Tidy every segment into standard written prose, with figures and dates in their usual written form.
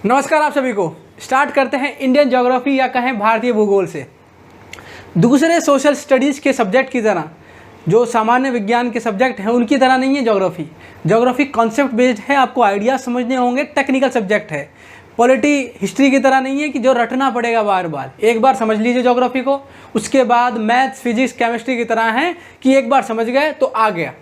नमस्कार आप सभी को। स्टार्ट करते हैं इंडियन ज्योग्राफी या कहें भारतीय भूगोल से। दूसरे सोशल स्टडीज़ के सब्जेक्ट की तरह, जो सामान्य विज्ञान के सब्जेक्ट हैं उनकी तरह नहीं है ज्योग्राफी। ज्योग्राफी कॉन्सेप्ट बेस्ड है, आपको आइडिया समझने होंगे, टेक्निकल सब्जेक्ट है। पॉलिटी हिस्ट्री की तरह नहीं है कि जो रटना पड़ेगा बार बार। एक बार समझ लीजिए ज्योग्राफी को, उसके बाद मैथ्स, फिजिक्स, केमिस्ट्री की तरह है कि एक बार समझ गए तो आ गया।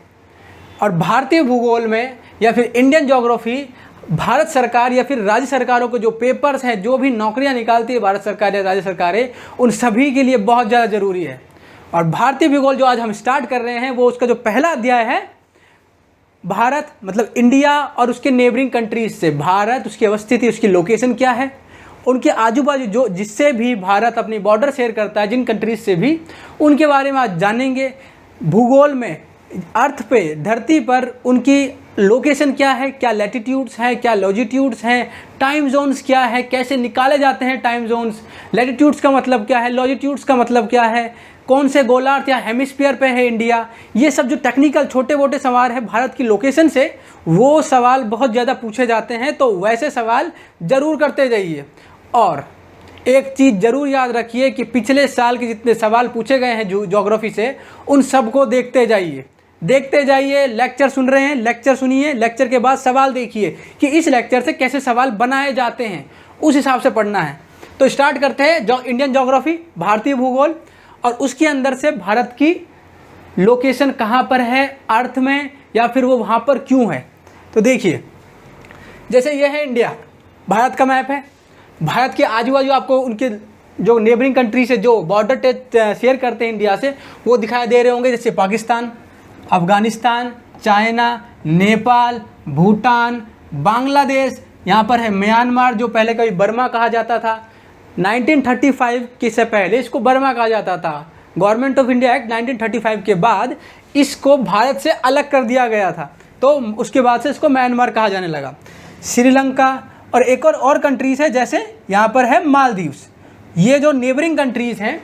और भारतीय भूगोल में या फिर इंडियन ज्योग्राफी भारत सरकार या फिर राज्य सरकारों को जो पेपर्स हैं, जो भी नौकरियां निकालती है भारत सरकार या राज्य सरकारें, उन सभी के लिए बहुत ज़्यादा ज़रूरी है। और भारतीय भूगोल जो आज हम स्टार्ट कर रहे हैं वो उसका जो पहला अध्याय है, भारत मतलब इंडिया और उसके नेबरिंग कंट्रीज से। भारत, उसकी अवस्थिति, उसकी लोकेशन क्या है, उनके आजू बाजू जो जिससे भी भारत अपनी बॉर्डर शेयर करता है, जिन कंट्रीज से भी, उनके बारे में आज जानेंगे। भूगोल में अर्थ पे, धरती पर उनकी लोकेशन क्या है, क्या लैटिट्यूड्स हैं, क्या लॉजिट्यूड्स हैं, टाइम जोन्स क्या है, कैसे निकाले जाते हैं टाइम जोन्स, लैटिट्यूड्स का मतलब क्या है, लॉजिट्यूड्स का मतलब क्या है, कौन से गोलार्ध या हेमिस्फीयर पे है इंडिया। ये सब जो टेक्निकल छोटे मोटे सवाल है भारत की लोकेशन से, वो सवाल बहुत ज़्यादा पूछे जाते हैं, तो वैसे सवाल ज़रूर करते जाइए। और एक चीज़ ज़रूर याद रखिए कि पिछले साल के जितने सवाल पूछे गए हैं ज्योग्राफी से, उन सबको देखते जाइए। लेक्चर सुन रहे हैं, लेक्चर सुनिए, लेक्चर के बाद सवाल देखिए कि इस लेक्चर से कैसे सवाल बनाए जाते हैं, उस हिसाब से पढ़ना है। तो स्टार्ट करते हैं इंडियन ज्योग्राफी, भारतीय भूगोल, और उसके अंदर से भारत की लोकेशन कहाँ पर है अर्थ में, या फिर वो वहाँ पर क्यों है। तो देखिए, जैसे ये है इंडिया, भारत का मैप है। भारत के आजू बाजू आपको उनके जो नेबरिंग कंट्री से जो बॉर्डर शेयर करते हैं इंडिया से, वो दिखाई दे रहे होंगे, जैसे पाकिस्तान, अफ़गानिस्तान, चाइना, नेपाल, भूटान, बांग्लादेश, यहाँ पर है म्यांमार, जो पहले कभी बर्मा कहा जाता था। 1935 के से पहले इसको बर्मा कहा जाता था। गवर्नमेंट ऑफ इंडिया एक्ट 1935 के बाद इसको भारत से अलग कर दिया गया था, तो उसके बाद से इसको म्यांमार कहा जाने लगा। श्रीलंका और एक और कंट्रीज़ है, जैसे यहाँ पर है मालदीव्स। ये जो नेबरिंग कंट्रीज़ हैं,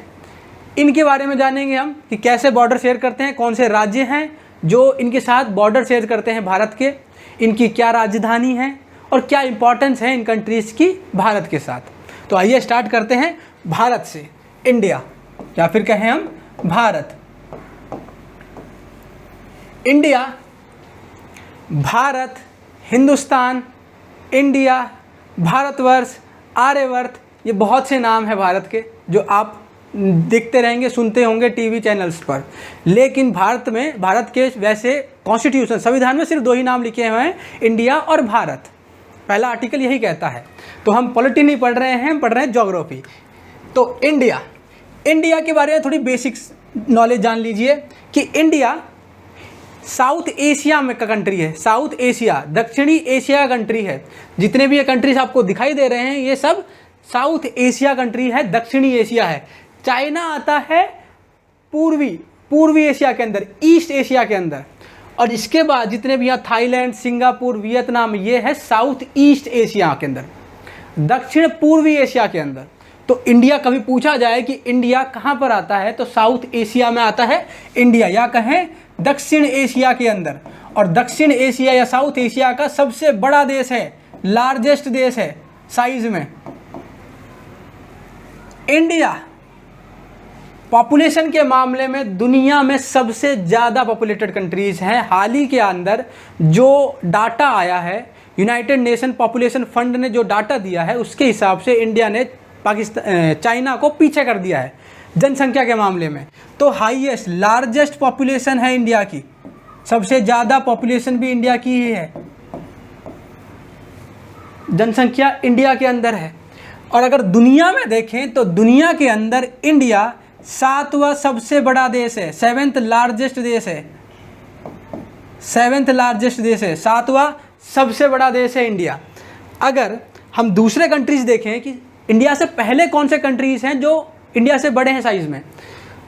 इनके बारे में जानेंगे हम कि कैसे बॉर्डर शेयर करते हैं, कौन से राज्य हैं जो इनके साथ बॉर्डर शेयर करते हैं भारत के, इनकी क्या राजधानी है और क्या इंपॉर्टेंस है इन कंट्रीज़ की भारत के साथ। तो आइए स्टार्ट करते हैं भारत से, इंडिया, या फिर कहें हम भारत। इंडिया, भारत, हिंदुस्तान, इंडिया, भारतवर्ष, आर्यवर्त, ये बहुत से नाम हैं भारत के जो आप देखते रहेंगे, सुनते होंगे टीवी चैनल्स पर। लेकिन भारत के वैसे कॉन्स्टिट्यूशन, संविधान में सिर्फ दो ही नाम लिखे हुए हैं, इंडिया और भारत। पहला आर्टिकल यही कहता है। तो हम पॉलिटी नहीं पढ़ रहे हैं, हम पढ़ रहे हैं ज्योग्राफी। तो इंडिया के बारे में थोड़ी बेसिक्स नॉलेज जान लीजिए कि इंडिया साउथ एशिया में का कंट्री है। साउथ एशिया, दक्षिणी एशिया का कंट्री है। जितने भी ये कंट्रीज आपको दिखाई दे रहे हैं, ये सब साउथ एशिया कंट्री है, दक्षिणी एशिया है। चाइना आता है पूर्वी एशिया के अंदर, ईस्ट एशिया के अंदर। और इसके बाद जितने भी यहाँ थाईलैंड, सिंगापुर, वियतनाम, ये है साउथ ईस्ट एशिया के अंदर, दक्षिण पूर्वी एशिया के अंदर। तो इंडिया कभी पूछा जाए कि इंडिया कहाँ पर आता है, तो साउथ एशिया में आता है इंडिया, या कहें दक्षिण एशिया के अंदर। और दक्षिण एशिया या साउथ एशिया का सबसे बड़ा देश है, लार्जेस्ट देश है साइज में इंडिया। पॉपुलेशन के मामले में दुनिया में सबसे ज़्यादा पॉपुलेटेड कंट्रीज़ हैं। हाल ही के अंदर जो डाटा आया है, यूनाइटेड नेशन पॉपुलेशन फंड ने जो डाटा दिया है, उसके हिसाब से इंडिया ने चाइना को पीछे कर दिया है जनसंख्या के मामले में। तो हाईएस्ट, लार्जेस्ट पॉपुलेशन है इंडिया की, सबसे ज़्यादा पॉपुलेशन भी इंडिया की ही है, जनसंख्या इंडिया के अंदर है। और अगर दुनिया में देखें तो दुनिया के अंदर इंडिया 7वां सबसे बड़ा देश है, 7th लार्जेस्ट देश है, 7th लार्जेस्ट देश है, 7वां सबसे बड़ा देश है इंडिया। अगर हम दूसरे कंट्रीज़ देखें कि इंडिया से पहले कौन से कंट्रीज़ हैं जो इंडिया से बड़े हैं साइज़ में,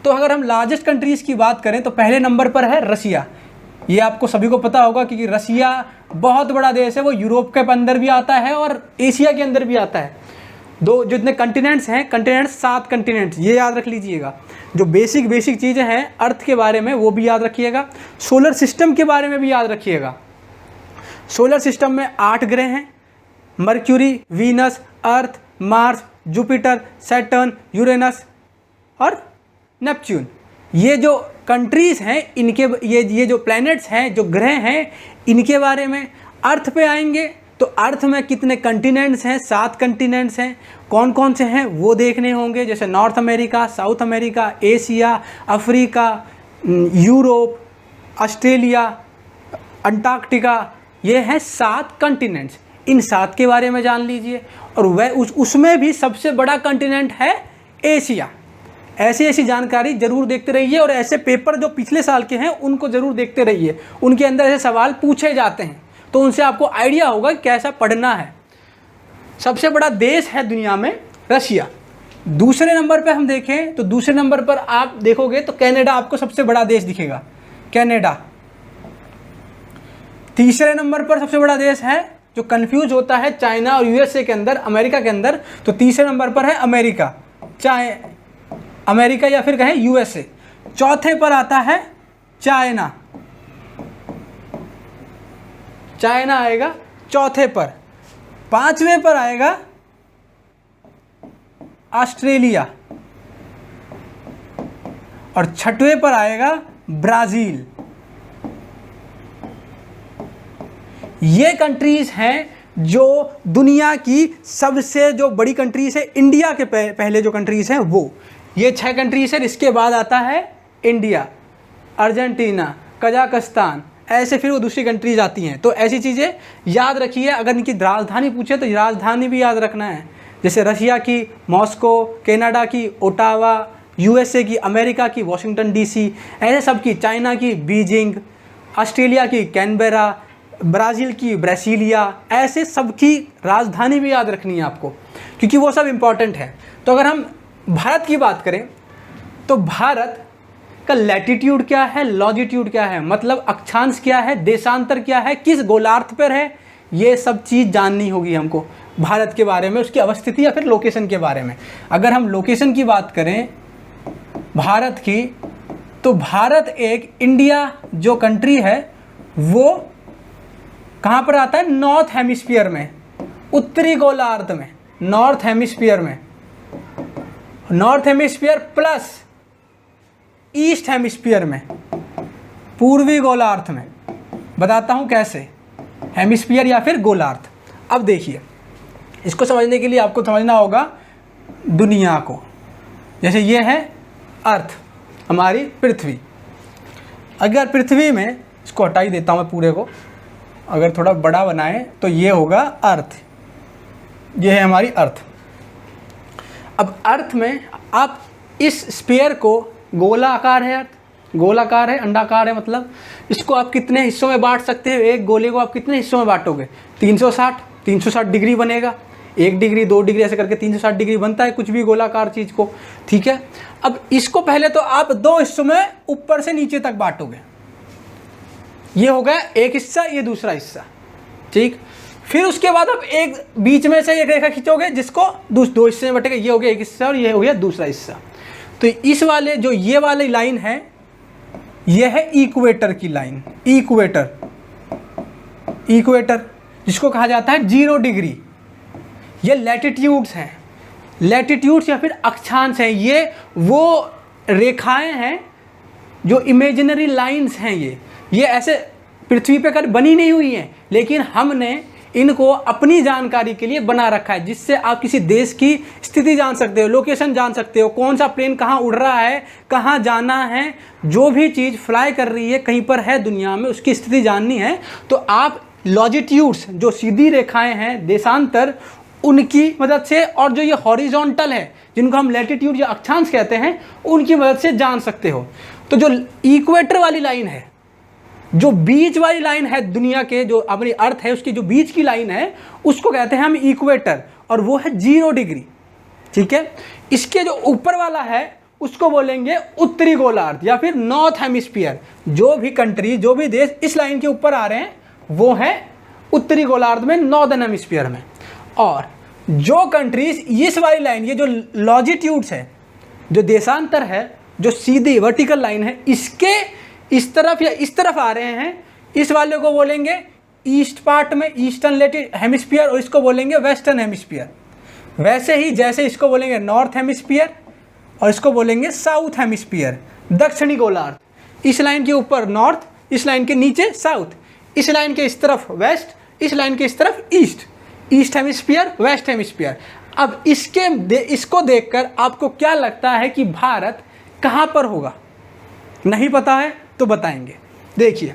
तो अगर हम लार्जेस्ट कंट्रीज़ की बात करें तो पहले नंबर पर है रसिया। ये आपको सभी को पता होगा क्योंकि रसिया बहुत बड़ा देश है, वो यूरोप के अंदर भी आता है और एशिया के अंदर भी आता है। दो जितने कंटिनेंट्स हैं, 7 कंटिनेंट्स, ये याद रख लीजिएगा। जो बेसिक चीज़ें हैं अर्थ के बारे में वो भी याद रखिएगा, सोलर सिस्टम के बारे में भी याद रखिएगा। सोलर सिस्टम में 8 ग्रह हैं, मर्क्यूरी, वीनस, अर्थ, मार्स, जुपिटर, सैटर्न, यूरेनस और नेपच्यून। ये जो कंट्रीज़ हैं इनके ये जो प्लैनेट्स हैं, जो ग्रह हैं, इनके बारे में। अर्थ पे आएंगे तो अर्थ में कितने कंटिनेंट्स हैं, 7 कंटिनेंट्स हैं। कौन कौन से हैं वो देखने होंगे, जैसे north America, south America, Asia, Africa, Europe, Australia, Antarctica. ये हैं 7 कंटिनेंट्स। इन 7 के बारे में जान लीजिए। और वह उसमें भी सबसे बड़ा कंटिनेंट है एशिया। ऐसी जानकारी जरूर देखते रहिए और ऐसे पेपर जो पिछले साल के हैं उनको जरूर देखते रहिए। उनके अंदर ऐसे सवाल पूछे जाते हैं तो उनसे आपको आइडिया होगा कि कैसा पढ़ना है। सबसे बड़ा देश है दुनिया में रशिया। दूसरे नंबर पे हम देखें तो दूसरे नंबर पर आप देखोगे तो कनाडा आपको सबसे बड़ा देश दिखेगा, कनाडा। तीसरे नंबर पर सबसे बड़ा देश है, जो कंफ्यूज होता है चाइना और यूएसए के अंदर, अमेरिका के अंदर, तो तीसरे नंबर पर है अमेरिका, अमेरिका या फिर कहें यूएसए। चौथे पर आता है चाइना, चाइना आएगा चौथे पर। पांचवें पर आएगा ऑस्ट्रेलिया और छठवें पर आएगा ब्राज़ील। ये कंट्रीज हैं जो दुनिया की सबसे जो बड़ी कंट्रीज है। इंडिया के पहले जो कंट्रीज हैं वो ये 6 कंट्रीज है। इसके बाद आता है इंडिया, अर्जेंटीना, कजाकिस्तान, ऐसे फिर वो दूसरी कंट्रीज आती हैं। तो ऐसी चीज़ें याद रखिए। अगर इनकी राजधानी पूछे तो राजधानी भी याद रखना है, जैसे रशिया की मॉस्को, कनाडा की ओटावा, यूएसए की, अमेरिका की वाशिंगटन डीसी, ऐसे सब की, चाइना की बीजिंग, ऑस्ट्रेलिया की कैनबेरा, ब्राज़ील की ब्रासिलिया, ऐसे सब की राजधानी भी याद रखनी है आपको, क्योंकि वो सब इम्पॉर्टेंट है। तो अगर हम भारत की बात करें तो भारत का लैटिट्यूड क्या है, लॉजिट्यूड क्या है, मतलब अक्षांश क्या है, देशांतर क्या है, किस गोलार्ध पर है, ये सब चीज़ जाननी होगी हमको भारत के बारे में, उसकी अवस्थिति या फिर लोकेशन के बारे में। अगर हम लोकेशन की बात करें भारत की, तो भारत एक, इंडिया जो कंट्री है वो कहाँ पर आता है, नॉर्थ हेमिस्फीयर में, उत्तरी गोलार्ध में, नॉर्थ हेमिस्फीयर में, north hemisphere plus east hemisphere में, पूर्वी गोलार्ध में। बताता हूँ कैसे, हेमिस्फीयर या फिर गोलार्ध। अब देखिए, इसको समझने के लिए आपको समझना होगा दुनिया को। जैसे ये है अर्थ, हमारी पृथ्वी। अगर पृथ्वी में, इसको हटा ही देता हूँ मैं पूरे को, अगर थोड़ा बड़ा बनाएं तो ये होगा अर्थ, ये है हमारी अर्थ। अब अर्थ में आप इस स्फीयर को, गोलाकार है अर्थ, गोलाकार है, अंडाकार है, मतलब इसको आप कितने हिस्सों में बांट सकते हो, एक गोले को आप कितने हिस्सों में बांटोगे, 360 डिग्री बनेगा, 1 डिग्री 2 डिग्री ऐसे करके 360 डिग्री बनता है कुछ भी गोलाकार चीज़ को, ठीक है। अब इसको पहले तो आप 2 हिस्सों में ऊपर से नीचे तक बांटोगे, ये हो गया एक हिस्सा, ये दूसरा हिस्सा, ठीक। फिर उसके बाद आप एक बीच में से एक रेखा खींचोगे जिसको 2 हिस्से में बटेगा, ये हो गया एक हिस्सा और ये हो गया दूसरा हिस्सा। तो इस वाले जो ये वाली लाइन है, ये है इक्वेटर की लाइन, इक्वेटर, इक्वेटर जिसको कहा जाता है 0 डिग्री। ये लैटिट्यूड्स हैं, लैटिट्यूड्स या फिर अक्षांश हैं। ये वो रेखाएं हैं जो इमेजिनरी लाइंस हैं। ये ऐसे पृथ्वी पे कभी बनी नहीं हुई हैं, लेकिन हमने इनको अपनी जानकारी के लिए बना रखा है, जिससे आप किसी देश की स्थिति जान सकते हो, लोकेशन जान सकते हो, कौन सा प्लेन कहाँ उड़ रहा है, कहाँ जाना है, जो भी चीज़ फ्लाई कर रही है कहीं पर है दुनिया में, उसकी स्थिति जाननी है तो आप लॉजिट्यूड्स, जो सीधी रेखाएं हैं, देशांतर, उनकी मदद से, और जो ये हॉरिजॉन्टल है जिनको हम लैटिट्यूड या अक्षांश कहते हैं, उनकी मदद से जान सकते हो। तो जो इक्वेटर वाली लाइन है, जो बीच वाली लाइन है दुनिया के, जो अपनी अर्थ है उसकी जो बीच की लाइन है, उसको कहते हैं हम इक्वेटर, और वो है 0 डिग्री, ठीक है। इसके जो ऊपर वाला है उसको बोलेंगे उत्तरी गोलार्ध या फिर नॉर्थ हेमिस्फीयर। जो भी कंट्री, जो भी देश इस लाइन के ऊपर आ रहे हैं वो है उत्तरी गोलार्ध में, नॉर्दर्न हेमिस्फीयर में। और जो कंट्रीज इस वाली लाइन, ये जो लॉजिट्यूड्स है, जो देशांतर है, जो सीधी वर्टिकल लाइन है, इसके इस तरफ या इस तरफ आ रहे हैं, इस वाले को बोलेंगे ईस्ट पार्ट में, ईस्टर्न हेमिस्फीयर, और इसको बोलेंगे वेस्टर्न हेमिस्फीयर। वैसे ही जैसे इसको बोलेंगे नॉर्थ हेमिस्फीयर और इसको बोलेंगे साउथ हेमिस्फीयर, दक्षिणी गोलार्ध। इस लाइन के ऊपर नॉर्थ, इस लाइन के नीचे साउथ, इस लाइन के इस तरफ वेस्ट, इस लाइन के इस तरफ east, east hemisphere, west hemisphere. अब इसको देखकर आपको क्या लगता है कि भारत कहाँ पर होगा? नहीं पता है तो बताएंगे। देखिए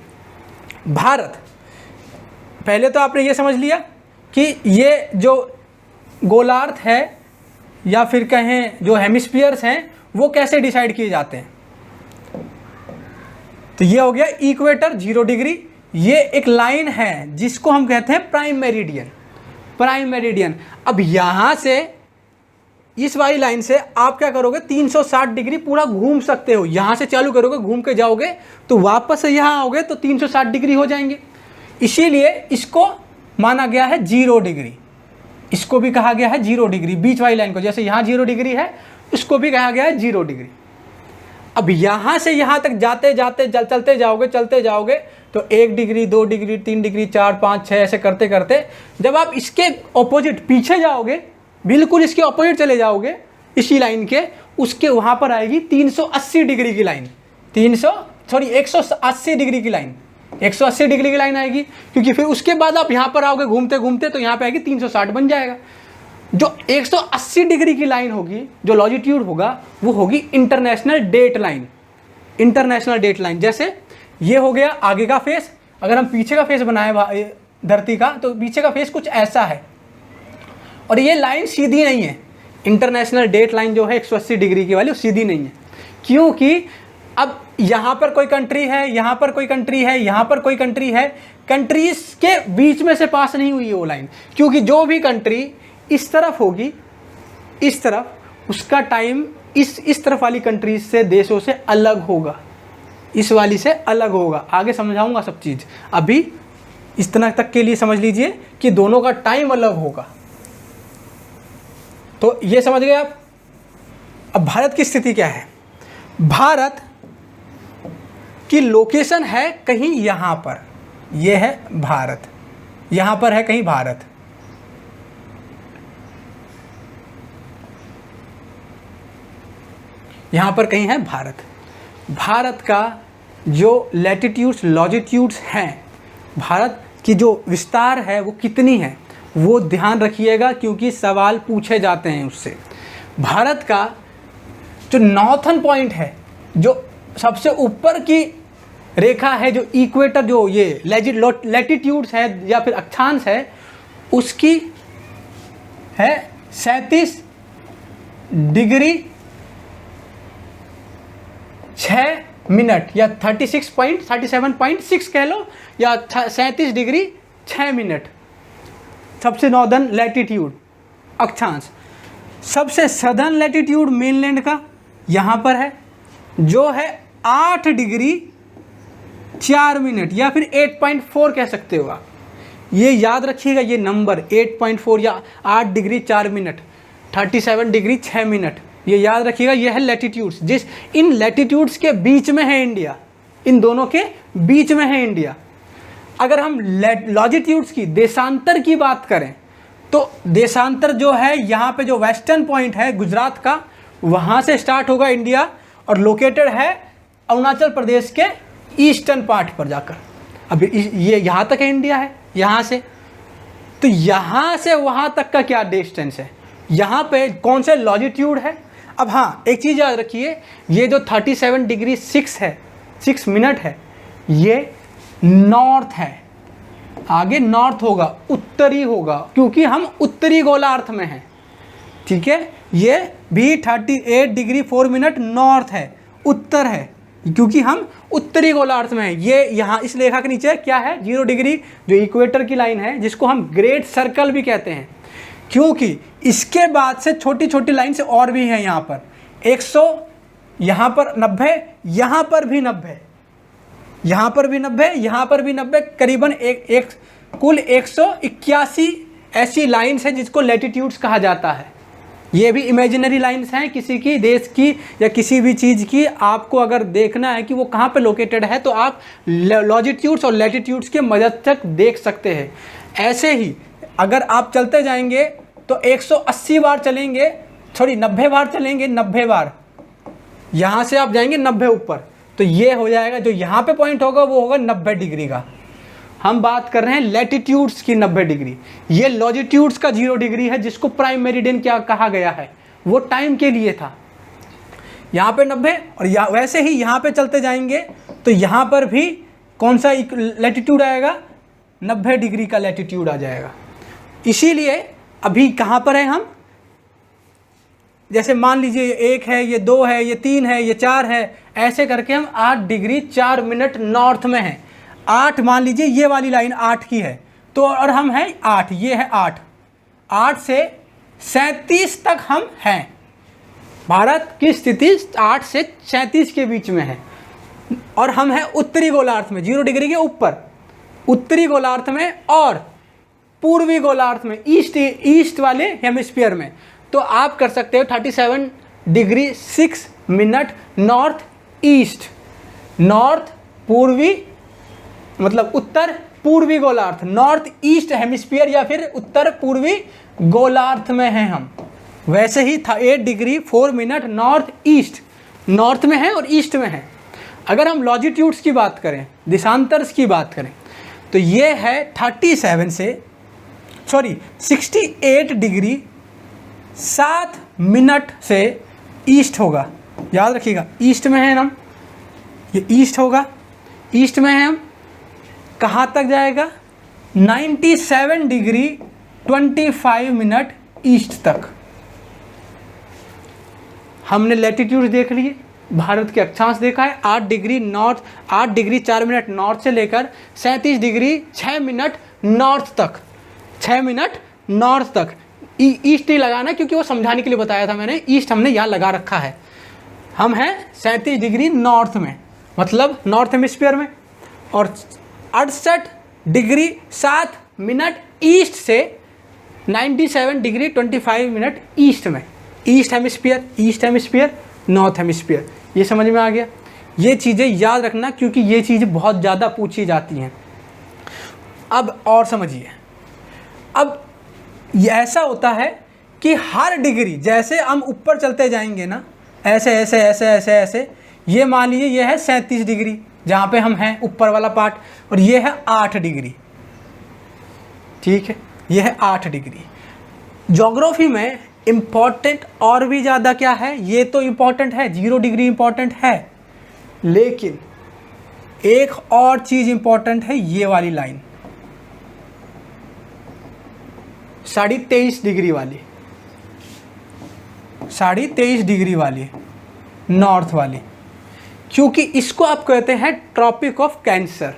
भारत, पहले तो आपने ये समझ लिया कि ये जो गोलार्ध है या फिर कहें जो हेमिस्फीयर्स हैं वो कैसे डिसाइड किए जाते हैं। तो ये हो गया इक्वेटर 0 डिग्री, ये एक लाइन है जिसको हम कहते हैं प्राइम मेरिडियन। Prime meridian. अब यहाँ से इस वाली लाइन से आप क्या करोगे, 360 डिग्री पूरा घूम सकते हो। यहाँ से चालू करोगे, घूम के जाओगे तो वापस से यहाँ आओगे तो 360 डिग्री हो जाएंगे। इसीलिए इसको माना गया है 0 डिग्री। इसको भी कहा गया है 0 डिग्री, बीच वाली लाइन को। जैसे यहाँ 0 डिग्री है, इसको भी कहा गया है 0 डिग्री। अब यहाँ से यहाँ तक जाते जाते चलते जाओगे तो 1 डिग्री, 2 डिग्री, 3 डिग्री, 4, 5, 6 ऐसे करते करते जब आप इसके ऑपोजिट पीछे जाओगे, बिल्कुल इसके ऑपोजिट चले जाओगे इसी लाइन के, उसके वहाँ पर आएगी 380 डिग्री की लाइन। 180 डिग्री की लाइन, 180 डिग्री की लाइन आएगी, क्योंकि फिर उसके बाद आप यहाँ पर आओगे घूमते घूमते तो यहाँ पे आएगी 360 बन जाएगा। जो 180 डिग्री की लाइन होगी, जो लॉजिट्यूड होगा, वो होगी international date line. International date line, जैसे ये हो गया आगे का फेस। अगर हम पीछे का फेस बनाए धरती का, तो पीछे का फेस कुछ ऐसा है और ये लाइन सीधी नहीं है। इंटरनेशनल डेट लाइन जो है 180 डिग्री की वाली, वो सीधी नहीं है, क्योंकि अब यहाँ पर कोई कंट्री है, यहाँ पर कोई कंट्री है, यहाँ पर कोई कंट्री है, कंट्रीज के बीच में से पास नहीं हुई है वो लाइन। क्योंकि जो भी कंट्री इस तरफ होगी, इस तरफ, उसका टाइम इस तरफ वाली कंट्रीज से, देशों से अलग होगा, इस वाली से अलग होगा। आगे समझाऊंगा सब चीज़, अभी इतना तक के लिए समझ लीजिए कि दोनों का टाइम अलग होगा। तो ये समझ गए आप। अब भारत की स्थिति क्या है? भारत की लोकेशन है कहीं यहाँ पर, ये है भारत, यहाँ पर है कहीं भारत। यहाँ पर कहीं है भारत। भारत का जो लैटिट्यूड्स लॉजिट्यूड्स हैं, भारत की जो विस्तार है वो कितनी है, वो ध्यान रखिएगा, क्योंकि सवाल पूछे जाते हैं उससे। भारत का जो नॉर्थन पॉइंट है, जो सबसे ऊपर की रेखा है, जो इक्वेटर, जो ये लैटिट्यूड्स है या फिर अक्षांश है, उसकी है 37 डिग्री 6 मिनट या 37.6 कह लो, या 37 डिग्री 6 मिनट, सबसे नॉर्दर्न लैटिट्यूड अक्षांश। सबसे सदर्न लैटिट्यूड मेनलैंड का यहाँ पर है, जो है 8 डिग्री 4 मिनट या फिर 8.4 कह सकते हो आप। ये याद रखिएगा, ये नंबर 8.4 या 8 डिग्री 4 मिनट, 37 डिग्री 6 मिनट, ये याद रखिएगा। ये है लैटिट्यूड्स, इन लैटिट्यूड्स के बीच में है इंडिया, इन दोनों के बीच में है इंडिया। अगर हम लॉजिट्यूड्स की, देशांतर की बात करें, तो देशांतर जो है यहाँ पे जो वेस्टर्न पॉइंट है गुजरात का, वहाँ से स्टार्ट होगा इंडिया और लोकेटेड है अरुणाचल प्रदेश के ईस्टर्न पार्ट पर जाकर। अब ये यहाँ तक है इंडिया है, यहाँ से, तो यहाँ से वहाँ तक का क्या डिस्टेंस है, यहाँ पे कौन से लॉजिट्यूड है। अब हाँ, एक चीज़ याद रखिए, ये जो 37 डिग्री 6 मिनट है, ये नॉर्थ है, आगे नॉर्थ होगा, उत्तरी होगा, क्योंकि हम उत्तरी गोलार्ध में हैं, ठीक है। ये भी 38 डिग्री 4 मिनट नॉर्थ है, उत्तर है, क्योंकि हम उत्तरी गोलार्ध में हैं। ये यहाँ इस रेखा के नीचे क्या है, 0 डिग्री, जो इक्वेटर की लाइन है, जिसको हम ग्रेट सर्कल भी कहते हैं, क्योंकि इसके बाद से छोटी छोटी लाइन से और भी हैं। यहाँ पर 100, यहाँ पर 90, यहाँ पर भी 90, यहाँ पर भी 90, यहाँ पर भी 90, करीबन कुल 181 ऐसी लाइन्स है जिसको लैटिट्यूड्स कहा जाता है। ये भी इमेजिनरी लाइंस हैं किसी की देश की या किसी भी चीज़ की। आपको अगर देखना है कि वो कहाँ पे लोकेटेड है तो आप लॉजिट्यूड्स और लैटिट्यूड्स के मदद तक देख सकते हैं। ऐसे ही अगर आप चलते जाएंगे तो 180 बार चलेंगे, सॉरी 90 बार चलेंगे, 90 बार यहाँ से आप जाएंगे 90 ऊपर, तो ये हो जाएगा, जो यहाँ पे पॉइंट होगा वो होगा 90 डिग्री का। हम बात कर रहे हैं लैटिट्यूड्स की 90 डिग्री। ये लॉजिट्यूड्स का 0 डिग्री है, जिसको प्राइम मेरिडियन क्या कहा गया है, वो टाइम के लिए था। यहाँ पे 90 और वैसे ही यहाँ पे चलते जाएंगे तो यहाँ पर भी कौन सा लैटिट्यूड आएगा, 90 डिग्री का लैटिट्यूड आ जाएगा। इसीलिए अभी कहाँ पर है हम, जैसे मान लीजिए ये 1 है, ये 2 है, ये 3 है, ये 4 है, ऐसे करके हम 8 डिग्री 4 मिनट नॉर्थ में हैं। 8 मान लीजिए ये वाली लाइन 8 की है तो, और हम हैं 8, ये है 8 से 37 तक हम हैं। भारत की स्थिति 8 से 37 के बीच में है और हम हैं उत्तरी गोलार्ध में, 0 डिग्री के ऊपर उत्तरी गोलार्ध में, और पूर्वी गोलार्ध में, ईस्ट वाले हेमिस्फीयर में। तो आप कर सकते हो 37 degree 6 minute north east, north पूर्वी मतलब उत्तर पूर्वी गोलार्ध, नॉर्थ ईस्ट हेमिस्फीयर या फिर उत्तर पूर्वी गोलार्ध में हैं हम। वैसे ही था 8 degree 4 minute north east, north में है और ईस्ट में है। अगर हम लॉजिट्यूड्स की बात करें, दिशांतर्स की बात करें, तो ये है 68 डिग्री 7 मिनट से ईस्ट होगा। याद रखिएगा ईस्ट में है हम, ये ईस्ट होगा, ईस्ट में है हम। कहाँ तक जाएगा, 97 डिग्री 25 मिनट ईस्ट तक। हमने लैटिट्यूड देख लिए, भारत के अक्षांश देखा है, 8 degree north, 8 degree 4 minute north से लेकर 37 डिग्री 6 मिनट नॉर्थ तक, 6 मिनट नॉर्थ तक। ईस्ट नहीं लगाना क्योंकि वो समझाने के लिए बताया था मैंने, ईस्ट हमने यहाँ लगा रखा है। हम हैं 37 डिग्री नॉर्थ में, मतलब नॉर्थ हेमिस्फीयर में, और 68 डिग्री 7 मिनट ईस्ट से 97 डिग्री 25 मिनट ईस्ट में। ईस्ट हेमिस्फीयर नॉर्थ हेमिस्फीयर, ये समझ में आ गया। ये चीज़ें याद रखना क्योंकि ये चीज़ें बहुत ज़्यादा पूछी जाती हैं। अब और समझिए, अब ये ऐसा होता है कि हर डिग्री, जैसे हम ऊपर चलते जाएंगे ना, ऐसे ऐसे ऐसे ऐसे ऐसे, ये मान लीजिए ये है 37 डिग्री जहाँ पे हम हैं ऊपर वाला पार्ट, और ये है 8 डिग्री, ठीक है, ये है 8 डिग्री। ज्योग्राफी में इम्पॉर्टेंट और भी ज़्यादा क्या है, ये तो इम्पॉर्टेंट है, 0 डिग्री इम्पॉर्टेंट है, लेकिन एक और चीज़ इम्पॉर्टेंट है, ये वाली लाइन 23.5 डिग्री वाली, 23.5 डिग्री वाली नॉर्थ वाली, क्योंकि इसको आप कहते हैं ट्रॉपिक ऑफ कैंसर,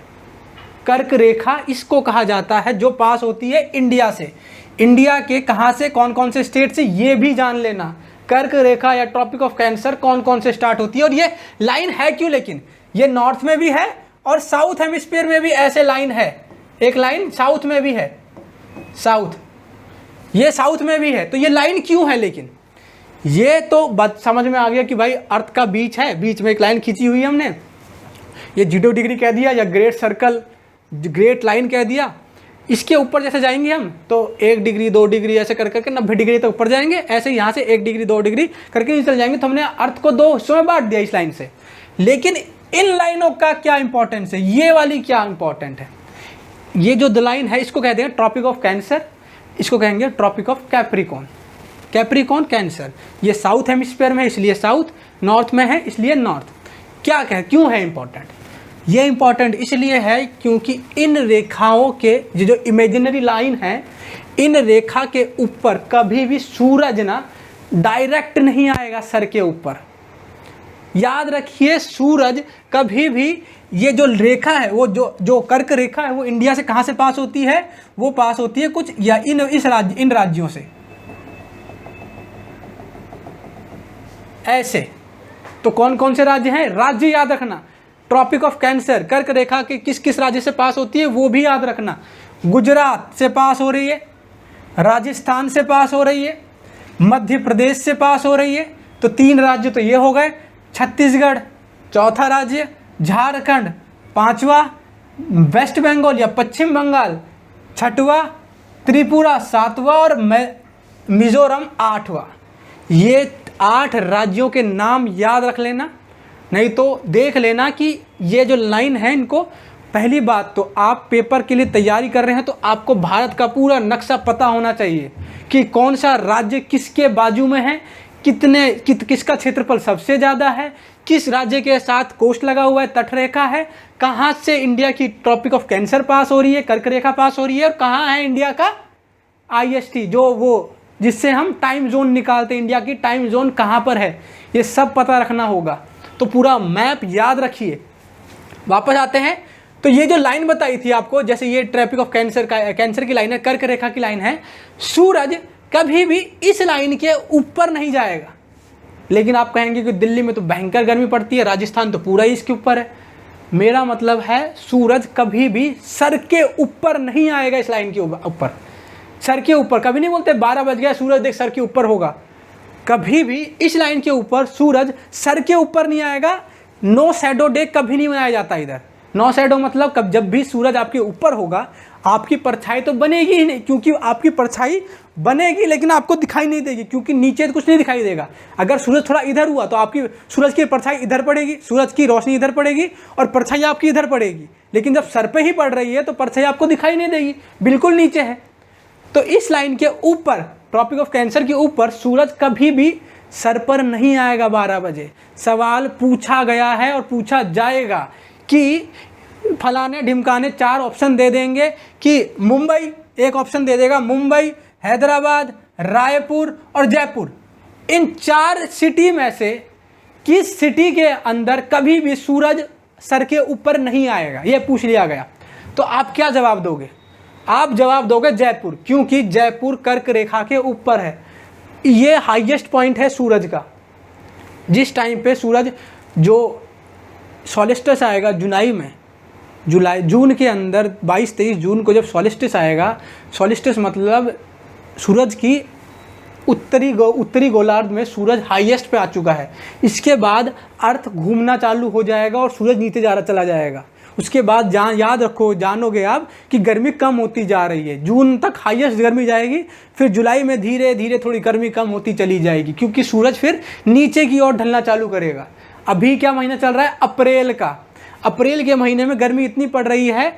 कर्क रेखा इसको कहा जाता है, जो पास होती है इंडिया से। इंडिया के कहाँ से, कौन कौन से स्टेट से, ये भी जान लेना। कर्क रेखा या ट्रॉपिक ऑफ कैंसर कौन कौन से स्टार्ट होती है, और ये लाइन है क्यों, लेकिन ये नॉर्थ में भी है और साउथ हेमिस्फीयर में भी ऐसे लाइन है। एक लाइन साउथ में भी है, साउथ, ये साउथ में भी है, तो ये लाइन क्यों है, लेकिन ये तो बात समझ में आ गया कि भाई अर्थ का बीच है, बीच में एक लाइन खींची हुई है हमने, ये 0 डिग्री कह दिया या ग्रेट सर्कल, ग्रेट लाइन कह दिया। इसके ऊपर जैसे जाएंगे हम तो 1 डिग्री 2 डिग्री ऐसे कर करके 90 डिग्री तक ऊपर जाएंगे, ऐसे यहाँ से 1 डिग्री 2 डिग्री करके निकल जाएंगे। तो हमने अर्थ को 2 हिस्सों में बांट दिया इस लाइन से। लेकिन इन लाइनों का क्या इंपॉर्टेंस है, ये वाली क्या इंपॉर्टेंट है, ये जो द लाइन है इसको कहते हैं ट्रॉपिक ऑफ कैंसर, इसको कहेंगे tropic of Capricorn. Capricorn Cancer, ये साउथ हेमिस्फीयर में है इसलिए साउथ, नॉर्थ में है इसलिए नॉर्थ। क्या कहें, क्यों है इंपॉर्टेंट, ये इंपॉर्टेंट इसलिए है क्योंकि इन रेखाओं के जो इमेजिनरी लाइन है, इन रेखा के ऊपर कभी भी सूरज ना डायरेक्ट नहीं आएगा सर के ऊपर। याद रखिए सूरज कभी भी, ये जो रेखा है वो जो कर्क रेखा है वो इंडिया से कहाँ से पास होती है, वो पास होती है कुछ या इन राज्यों से ऐसे। तो कौन कौन से राज्य हैं, राज्य याद रखना। ट्रॉपिक ऑफ कैंसर कर्क रेखा के किस किस राज्य से पास होती है वो भी याद रखना। गुजरात से पास हो रही है, राजस्थान से पास हो रही है, मध्य प्रदेश से पास हो रही है, तो 3 राज्य तो ये हो गए, छत्तीसगढ़ चौथा राज्य, झारखंड पांचवा, वेस्ट बंगाल या पश्चिम बंगाल छठवा, त्रिपुरा सातवां और मिजोरम आठवां। ये 8 राज्यों के नाम याद रख लेना, नहीं तो देख लेना कि ये जो लाइन है इनको, पहली बात तो आप पेपर के लिए तैयारी कर रहे हैं तो आपको भारत का पूरा नक्शा पता होना चाहिए कि कौन सा राज्य किसके बाजू में है, किसका क्षेत्रफल सबसे ज़्यादा है, किस राज्य के साथ कोस्ट लगा हुआ है, तटरेखा है, कहाँ से इंडिया की ट्रॉपिक ऑफ कैंसर पास हो रही है, कर्क रेखा पास हो रही है, और कहाँ है इंडिया का IST, जो वो जिससे हम टाइम जोन निकालते हैं, इंडिया की टाइम जोन कहाँ पर है, ये सब पता रखना होगा। तो पूरा मैप याद रखिए। वापस आते हैं, तो ये जो लाइन बताई थी आपको, जैसे ये ट्रॉपिक ऑफ कैंसर की लाइन है, कर्क रेखा की लाइन है, सूरज कभी भी इस लाइन के ऊपर नहीं जाएगा। लेकिन आप कहेंगे कि दिल्ली में तो भयंकर गर्मी पड़ती है, राजस्थान तो पूरा ही इसके ऊपर है। मेरा मतलब है सूरज कभी भी सर के ऊपर नहीं आएगा, इस लाइन के ऊपर, सर के ऊपर कभी नहीं बोलते 12 बज गया सूरज देख सर के ऊपर होगा, कभी भी इस लाइन के ऊपर सूरज सर के ऊपर नहीं आएगा। नो शैडो डे कभी नहीं मनाया जाता इधर। नो शैडो मतलब कब, जब भी सूरज आपके ऊपर होगा आपकी परछाई तो बनेगी ही नहीं, क्योंकि आपकी परछाई बनेगी लेकिन आपको दिखाई नहीं देगी, क्योंकि नीचे तो कुछ नहीं दिखाई देगा। अगर सूरज थोड़ा इधर हुआ तो आपकी सूरज की परछाई इधर पड़ेगी, सूरज की रोशनी इधर पड़ेगी और परछाई आपकी इधर पड़ेगी। लेकिन जब सर पे ही पड़ रही है तो परछाई आपको दिखाई नहीं देगी, बिल्कुल नीचे है। तो इस लाइन के ऊपर, ट्रॉपिक ऑफ कैंसर के ऊपर सूरज कभी भी सर पर नहीं आएगा 12 बजे। सवाल पूछा गया है और पूछा जाएगा कि फलाने ढिमकाने 4 ऑप्शन दे देंगे कि मुंबई, एक ऑप्शन दे देगा मुंबई, हैदराबाद, रायपुर और जयपुर, इन 4 सिटी में से किस सिटी के अंदर कभी भी सूरज सर के ऊपर नहीं आएगा, ये पूछ लिया गया। तो आप क्या जवाब दोगे? आप जवाब दोगे जयपुर, क्योंकि जयपुर कर्क रेखा के ऊपर है। ये हाईएस्ट पॉइंट है सूरज का। जिस टाइम पे सूरज, जो सॉलिस्टिस आएगा जुलाई में, जून के अंदर 22-23 जून को जब सॉलिस्टिस आएगा, सॉलिस्टिस मतलब सूरज की उत्तरी गोलार्ध में सूरज हाईएस्ट पे आ चुका है। इसके बाद अर्थ घूमना चालू हो जाएगा और सूरज नीचे चला जाएगा। उसके बाद याद रखो, जानोगे आप कि गर्मी कम होती जा रही है। जून तक हाईएस्ट गर्मी जाएगी, फिर जुलाई में धीरे धीरे थोड़ी गर्मी कम होती चली जाएगी, क्योंकि सूरज फिर नीचे की ओर ढलना चालू करेगा। अभी क्या महीना चल रहा है? अप्रैल का। अप्रैल के महीने में गर्मी इतनी पड़ रही है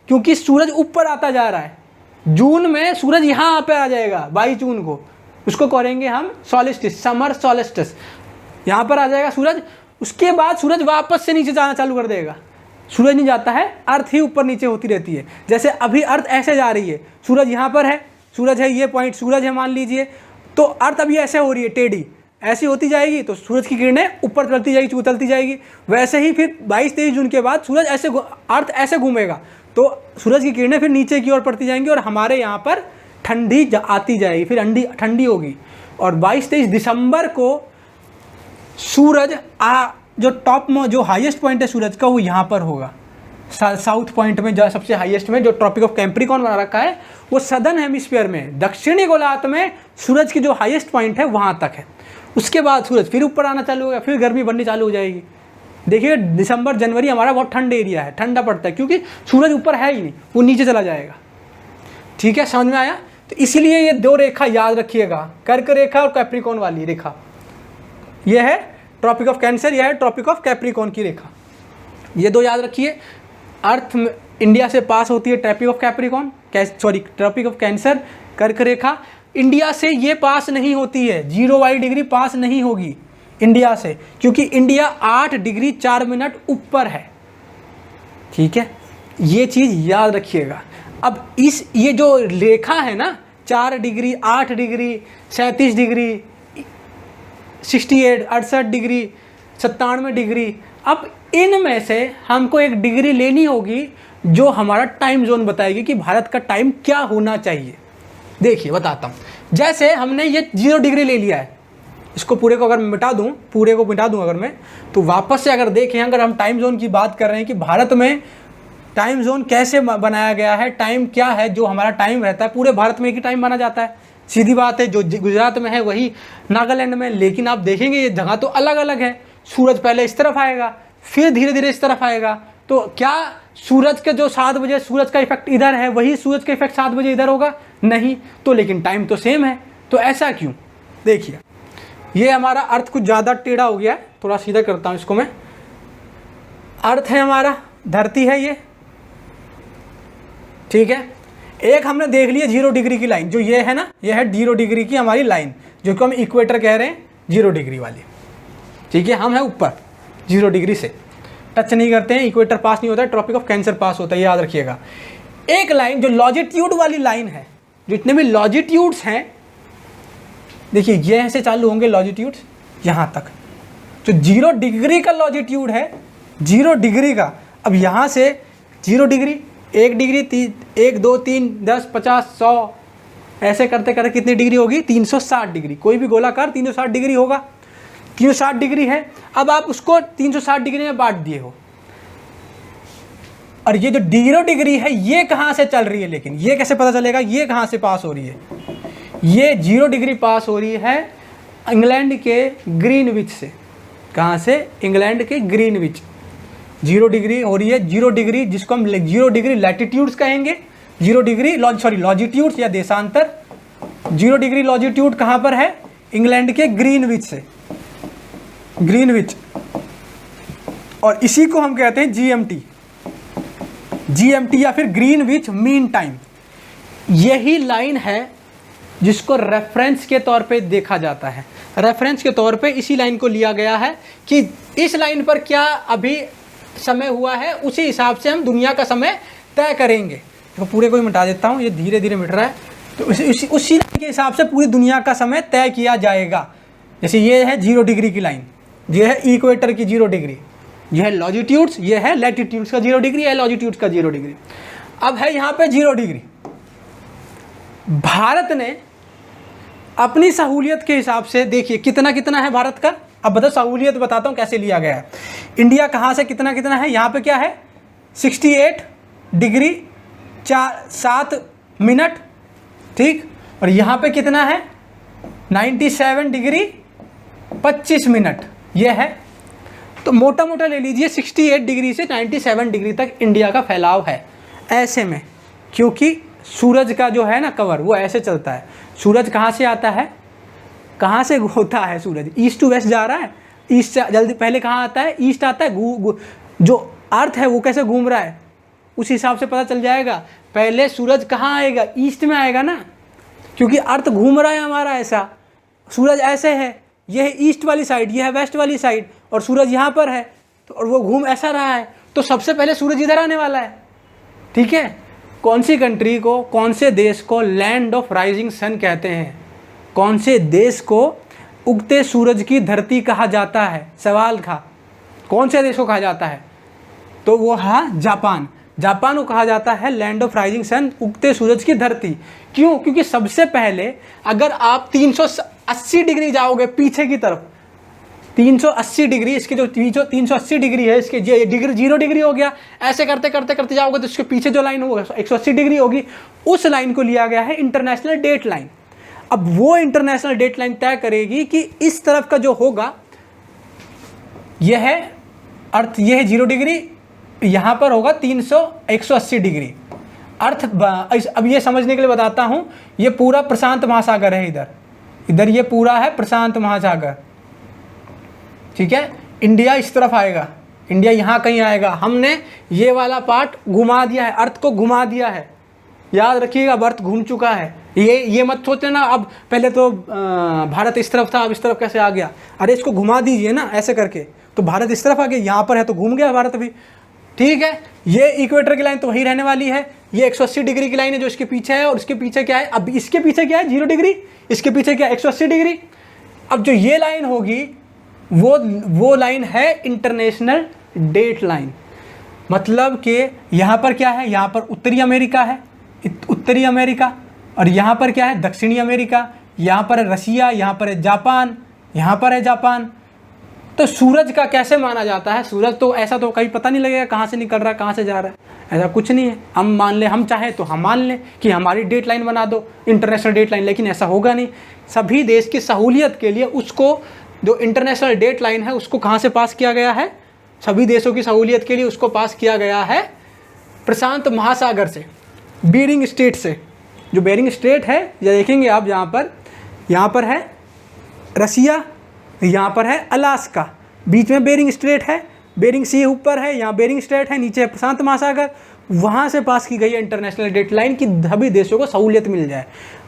क्योंकि सूरज ऊपर आता जा रहा है। जून में सूरज यहाँ पे आ जाएगा 22 जून को, उसको करेंगे हम सॉलिस्टिस, समर सॉलिस्टिस। यहाँ पर आ जाएगा सूरज। उसके बाद सूरज वापस से नीचे जाना चालू कर देगा। सूरज नहीं जाता है, अर्थ ही ऊपर नीचे होती रहती है। जैसे अभी अर्थ ऐसे जा रही है, सूरज यहाँ पर है, सूरज है, ये पॉइंट सूरज है मान लीजिए, तो अर्थ अभी ऐसे हो रही है, टेढ़ी ऐसी होती जाएगी, तो सूरज की किरणें ऊपर चलती जाएगी, उतरती जाएगी। वैसे ही फिर 22-23 जून के बाद सूरज ऐसे, अर्थ ऐसे घूमेगा, तो सूरज की किरणें फिर नीचे की ओर पड़ती जाएंगी और हमारे यहाँ पर ठंडी आती जाएगी, फिर ठंडी होगी। और 22-23 दिसंबर को सूरज जो टॉप में, जो हाईएस्ट पॉइंट है सूरज का, वो यहाँ पर होगा, साउथ पॉइंट में, जो सबसे हाईएस्ट में, जो ट्रॉपिक ऑफ कैप्रिकॉर्न बना रखा है, वो सदर्न हेमिस्फीयर में, दक्षिणी गोलार्ध में सूरज की जो हाईएस्ट पॉइंट है वहाँ तक है। उसके बाद सूरज फिर ऊपर आना चालू होगा, फिर गर्मी बढ़नी चालू हो जाएगी। देखिए दिसंबर जनवरी हमारा बहुत ठंड एरिया है, ठंडा पड़ता है, क्योंकि सूरज ऊपर है ही नहीं, वो नीचे चला जाएगा। ठीक है, समझ में आया? तो इसीलिए ये 2 रेखा याद रखिएगा, कर्क रेखा और कैप्रिकॉर्न वाली रेखा। ये है ट्रॉपिक ऑफ कैंसर, यह है ट्रॉपिक ऑफ कैप्रिकॉर्न की रेखा। ये 2 याद रखिए। अर्थ इंडिया से पास होती है tropic of Capricorn, tropic of Cancer, कर्क रेखा। इंडिया से ये पास नहीं होती है, 0 डिग्री पास नहीं होगी इंडिया से, क्योंकि इंडिया 8 डिग्री 4 मिनट ऊपर है। ठीक है, ये चीज़ याद रखिएगा। अब ये जो रेखा है ना, 4 degree, 8 degree, 37 degree, 68 degree, 97 degree, अब इनमें से हमको एक डिग्री लेनी होगी जो हमारा टाइम जोन बताएगी कि भारत का टाइम क्या होना चाहिए। देखिए बताता हूँ। जैसे हमने ये 0 डिग्री ले लिया है, इसको पूरे को अगर मिटा दूँ अगर मैं, तो वापस से अगर देखें, अगर हम टाइम जोन की बात कर रहे हैं कि भारत में टाइम जोन कैसे बनाया गया है, टाइम क्या है, जो हमारा टाइम रहता है, पूरे भारत में एक ही टाइम माना जाता है, सीधी बात है, जो गुजरात में है वही नागालैंड में, लेकिन आप देखेंगे ये जगह तो अलग अलग है। सूरज पहले इस तरफ आएगा, फिर धीरे धीरे इस तरफ आएगा। तो क्या सूरज के जो 7 बजे सूरज का इफेक्ट इधर है, वही सूरज का इफेक्ट 7 बजे इधर होगा? नहीं। तो लेकिन टाइम तो सेम है, तो ऐसा क्यों? देखिए, ये हमारा अर्थ कुछ ज़्यादा टेढ़ा हो गया है, थोड़ा सीधा करता हूँ इसको मैं। अर्थ है हमारा, धरती है ये, ठीक है। एक हमने देख लिया 0 डिग्री की लाइन, जो ये है ना, ये है 0 डिग्री की हमारी लाइन, जो कि हम इक्वेटर कह रहे हैं, 0 डिग्री वाली, ठीक है। हम है ऊपर 0 डिग्री से टच नहीं करते हैं, इक्वेटर पास नहीं होता है, ट्रॉपिक ऑफ कैंसर पास होता है, याद रखिएगा। एक लाइन जो लॉजिट्यूड वाली लाइन है, जितने भी लॉजिट्यूड्स हैं, देखिए ये ऐसे चालू होंगे लॉजिट्यूड्स यहाँ तक, जो 0 डिग्री का लॉजिट्यूड है, 0 डिग्री का। अब यहाँ से 0 डिग्री, 1 डिग्री, 1 2 3 10 50 100 ऐसे करते करते कितनी डिग्री होगी? 360 डिग्री। कोई भी गोलाकार 360 डिग्री होगा, 360 डिग्री है। अब आप उसको 360 डिग्री में बांट दिए हो, और ये जो 0 डिग्री है ये कहाँ से चल रही है? लेकिन ये कैसे पता चलेगा ये कहाँ से पास हो रही है? ये 0 डिग्री पास हो रही है इंग्लैंड के ग्रीनविच से। कहाँ से? इंग्लैंड के ग्रीनविच। 0 डिग्री हो रही है, 0 डिग्री जिसको हम 0 डिग्री लैटिट्यूड्स कहेंगे, 0 डिग्री लॉजिट्यूड्स या देशांतर। 0 डिग्री लॉजिट्यूड कहाँ पर है? इंग्लैंड के ग्रीनविच से, ग्रीनविच। और इसी को हम कहते हैं जीएमटी, जीएमटी या फिर ग्रीनविच मीन टाइम। यही लाइन है जिसको रेफरेंस के तौर पे देखा जाता है। रेफरेंस के तौर पे इसी लाइन को लिया गया है कि इस लाइन पर क्या अभी समय हुआ है, उसी हिसाब से हम दुनिया का समय तय करेंगे। तो पूरे को ही मिटा देता हूँ, ये धीरे धीरे मिट रहा है। तो उसी लाइन के हिसाब से पूरी दुनिया का समय तय किया जाएगा। जैसे ये है 0 डिग्री की लाइन, ये है इक्वेटर की 0 डिग्री, ये है लॉजिट्यूड्स, ये है लैटिट्यूड्स का 0 डिग्री, है लॉजिट्यूड्स का 0 डिग्री। अब है यहाँ पे 0 डिग्री। भारत ने अपनी सहूलियत के हिसाब से, देखिए कितना कितना है भारत का। अब बताओ, सहूलियत बताता हूँ कैसे लिया गया है। इंडिया कहाँ से कितना कितना है? यहाँ पे क्या है? 68 डिग्री 7 मिनट, ठीक। और यहाँ पे कितना है? 97 डिग्री 25 मिनट, ये है। तो मोटा मोटा ले लीजिए 68 डिग्री से 97 डिग्री तक इंडिया का फैलाव है। ऐसे में, क्योंकि सूरज का जो है ना कवर, वो ऐसे चलता है। सूरज कहाँ से आता है? कहाँ से होता है सूरज? ईस्ट टू वेस्ट जा रहा है। ईस्ट से जल्दी पहले कहाँ आता है? ईस्ट आता है। जो अर्थ है वो कैसे घूम रहा है, उस हिसाब से पता चल जाएगा। पहले सूरज कहाँ आएगा? ईस्ट में आएगा ना, क्योंकि अर्थ घूम रहा है हमारा ऐसा। सूरज ऐसे है, ये है ईस्ट वाली साइड, ये है वेस्ट वाली साइड, और सूरज यहाँ पर है, तो और वो घूम ऐसा रहा है। तो सबसे पहले सूरज इधर आने वाला है, ठीक है। कौन सी कंट्री को, कौन से देश को लैंड ऑफ राइजिंग सन कहते हैं? कौन से देश को उगते सूरज की धरती कहा जाता है? सवाल था, कौन से देश को कहा जाता है? तो वो है जापान। जापान को कहा जाता है लैंड ऑफ राइजिंग सन, उगते सूरज की धरती। क्यों? क्योंकि सबसे पहले अगर आप 380 डिग्री जाओगे पीछे की तरफ, 380 डिग्री, इसके जो 380 डिग्री है, इसके डिग्री 0 डिग्री हो गया। ऐसे करते करते करते जाओगे तो इसके पीछे जो लाइन होगा 180 डिग्री होगी। उस लाइन को लिया गया है इंटरनेशनल डेट लाइन। अब वो इंटरनेशनल डेट लाइन तय करेगी कि इस तरफ का जो होगा, यह है अर्थ, यह है 0 डिग्री, यहाँ पर होगा 180 डिग्री अर्थ। अब ये समझने के लिए बताता हूँ, ये पूरा प्रशांत महासागर है, इधर ये पूरा है प्रशांत महासागर, ठीक है। इंडिया इस तरफ आएगा, इंडिया यहाँ कहीं आएगा। हमने ये वाला पार्ट घुमा दिया है, अर्थ को घुमा दिया है, याद रखिएगा। अब अर्थ घूम चुका है। ये मत सोच लेना अब पहले तो भारत इस तरफ था, अब इस तरफ कैसे आ गया। अरे इसको घुमा दीजिए ना ऐसे करके, तो भारत इस तरफ आ गया, यहाँ पर है तो घूम गया भारत भी, ठीक है। ये इक्वेटर की लाइन तो वही रहने वाली है। ये 180 डिग्री की लाइन है जो इसके पीछे है, और इसके पीछे क्या है? अब इसके पीछे क्या है? 0 डिग्री, इसके पीछे क्या है? 180 डिग्री। अब जो ये लाइन होगी वो लाइन है इंटरनेशनल डेट लाइन। मतलब कि यहाँ पर क्या है? यहाँ पर उत्तरी अमेरिका है, उत्तरी अमेरिका, और यहाँ पर क्या है? दक्षिणी अमेरिका। यहाँ पर है रसिया, यहाँ पर है जापान, यहाँ पर है जापान। तो सूरज का कैसे माना जाता है? सूरज तो ऐसा तो कहीं पता नहीं लगेगा कहाँ से निकल रहा है, कहाँ से जा रहा है, ऐसा कुछ नहीं है। हम मान लें, हम चाहें तो हम मान लें कि हमारी डेट लाइन बना दो, इंटरनेशनल डेट लाइन, लेकिन ऐसा होगा नहीं। सभी देश की सहूलियत के लिए उसको, जो इंटरनेशनल डेट लाइन है उसको कहाँ से पास किया गया है? सभी देशों की सहूलियत के लिए उसको पास किया गया है प्रशांत महासागर से, बेरिंग स्ट्रेट से। जो बेरिंग स्ट्रेट है, ये देखेंगे आप, यहाँ पर है रसिया, यहाँ पर है अलास्का, बीच में बेरिंग स्ट्रेट है, बेरिंग सी ऊपर है, यहाँ बेरिंग स्ट्रेट है, नीचे है प्रशांत महासागर। वहाँ से पास की गई है इंटरनेशनल डेट लाइन कि सभी देशों को सहूलियत मिल जाए।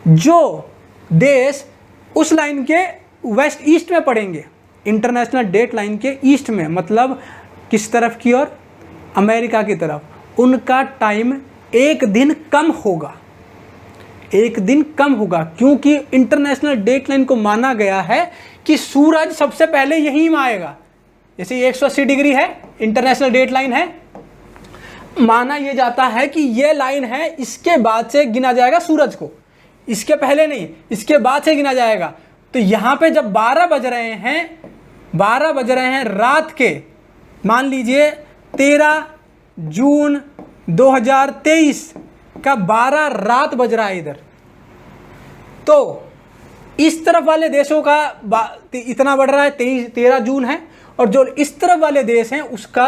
जो देश उस लाइन के वेस्ट ईस्ट में पड़ेंगे, इंटरनेशनल डेट लाइन के ईस्ट में, मतलब किस तरफ की ओर? अमेरिका की तरफ, उनका टाइम एक दिन कम होगा, एक दिन कम होगा, क्योंकि इंटरनेशनल डेट लाइन को माना गया है कि सूरज सबसे पहले यहीं में आएगा। जैसे 180 डिग्री है, इंटरनेशनल डेट लाइन है, माना यह जाता है कि यह लाइन है, इसके बाद से गिना जाएगा सूरज को, इसके पहले नहीं, इसके बाद से गिना जाएगा। तो यहाँ पे जब 12 बज रहे हैं रात के, मान लीजिए 13 जून 2023 का 12 रात बज रहा है इधर, तो इस तरफ वाले देशों का इतना बढ़ रहा है, 13 जून है, और जो इस तरफ वाले देश हैं उसका